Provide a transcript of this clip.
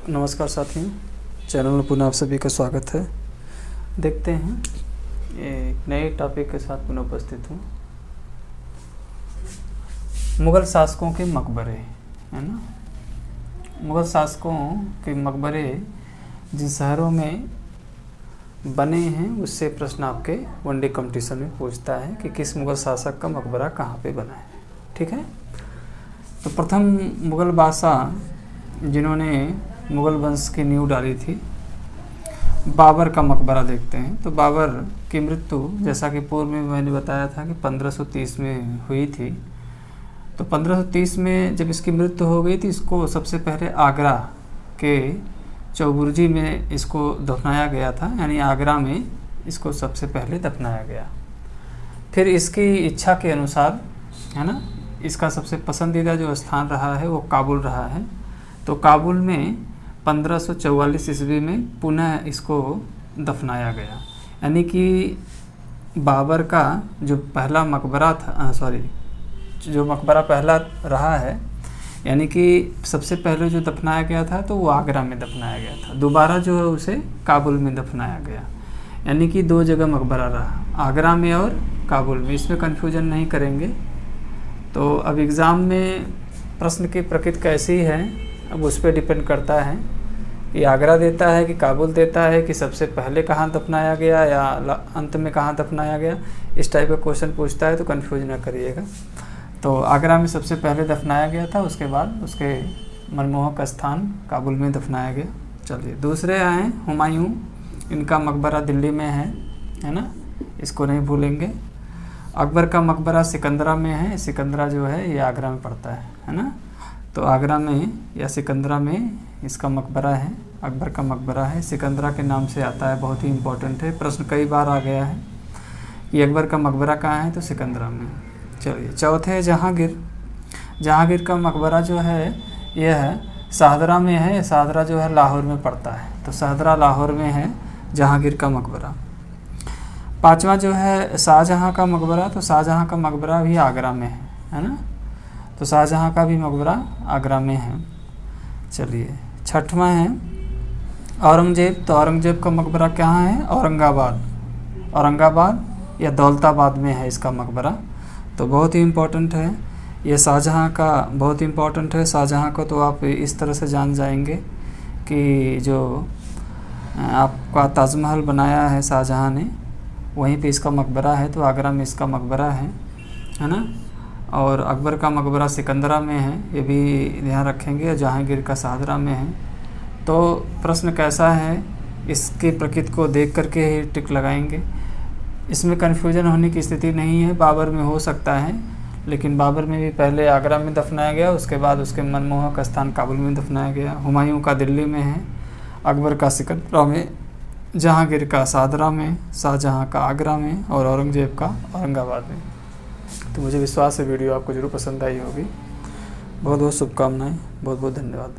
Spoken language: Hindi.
नमस्कार साथियों, चैनल में पुनः आप सभी का स्वागत है। देखते हैं एक नए टॉपिक के साथ पुनः उपस्थित हूँ। मुग़ल शासकों के मकबरे, है ना। मुग़ल शासकों के मकबरे जिन शहरों में बने हैं उससे प्रश्न आपके वनडे कंपटीशन में पूछता है कि किस मुग़ल शासक का मकबरा कहाँ पे बना है। ठीक है, तो प्रथम मुग़ल बादशाह जिन्होंने मुग़ल वंश की नींव डाली थी, बाबर का मकबरा देखते हैं। तो बाबर की मृत्यु जैसा कि पूर्व में मैंने बताया था कि 1530 में हुई थी। तो 1530 में जब इसकी मृत्यु हो गई थी, इसको सबसे पहले आगरा के चौबुर्जी में इसको दफनाया गया था, यानी आगरा में इसको सबसे पहले दफनाया गया। फिर इसकी इच्छा के अनुसार, है ना, इसका सबसे पसंदीदा जो स्थान रहा है वो काबुल रहा है। तो काबुल में 1544 ईस्वी में पुनः इसको दफनाया गया। यानी कि बाबर का जो पहला मकबरा था, जो मकबरा पहला रहा है, यानी कि सबसे पहले जो दफनाया गया था तो वो आगरा में दफनाया गया था। दोबारा जो है उसे काबुल में दफनाया गया, यानी कि दो जगह मकबरा रहा, आगरा में और काबुल में। इसमें कन्फ्यूजन नहीं करेंगे। तो अब एग्ज़ाम में प्रश्न की प्रकृति कैसी है, अब उस पर डिपेंड करता है कि आगरा देता है कि काबुल देता है, कि सबसे पहले कहाँ दफनाया गया या अंत में कहाँ दफनाया गया। इस टाइप का क्वेश्चन पूछता है तो कंफ्यूज ना करिएगा। तो आगरा में सबसे पहले दफनाया गया था, उसके बाद उसके मनमोहक स्थान काबुल में दफनाया गया। चलिए दूसरे आए हुमायूं, इनका मकबरा दिल्ली में है ना, इसको नहीं भूलेंगे। अकबर का मकबरा सिकंदरा में है। सिकंदरा जो है ये आगरा में पड़ता है ना। तो आगरा में या सिकंदरा में इसका मकबरा है, अकबर का मकबरा है। सिकंदरा के नाम से आता है, बहुत ही इम्पोर्टेंट है, प्रश्न कई बार आ गया है कि अकबर का मकबरा कहाँ है, तो सिकंदरा में। चलिए चौथे जहांगीर। जहांगीर का मकबरा जो है यह है शाहदरा में है। शाहदरा जो है लाहौर में पड़ता है, तो शाहदरा लाहौर में है जहांगीर का मकबरा। पांचवा जो है शाहजहाँ का मकबरा। तो शाहजहाँ का मकबरा भी आगरा में है ना। तो शाहजहाँ का भी मकबरा आगरा में है। चलिए छठवां है औरंगजेब। तो औरंगजेब का मकबरा कहाँ है, औरंगाबाद या दौलताबाद में है इसका मकबरा। तो बहुत ही इम्पोर्टेंट है ये शाहजहाँ का, बहुत इम्पोर्टेंट है। शाहजहाँ को तो आप इस तरह से जान जाएंगे कि जो आपका ताजमहल बनाया है शाहजहाँ ने, वहीं पे इसका मकबरा है। तो आगरा में इसका मकबरा है ना। और अकबर का मकबरा सिकंदरा में है, ये भी ध्यान रखेंगे। जहांगीर का शाहदरा में है। तो प्रश्न कैसा है, इसकी प्रकृति को देख करके ही टिक लगाएंगे। इसमें कन्फ्यूजन होने की स्थिति नहीं है। बाबर में हो सकता है, लेकिन बाबर में भी पहले आगरा में दफनाया गया, उसके बाद उसके मनमोहक स्थान काबुल में दफनाया गया। हुमायूं का दिल्ली में है, अकबर का सिकंदरा में, जहांगीर का शाहदरा में, शाहजहाँ का आगरा में और औरंगजेब का औरंगाबाद में। तो मुझे विश्वास है वीडियो आपको ज़रूर पसंद आई होगी। बहुत बहुत शुभकामनाएं, बहुत बहुत धन्यवाद।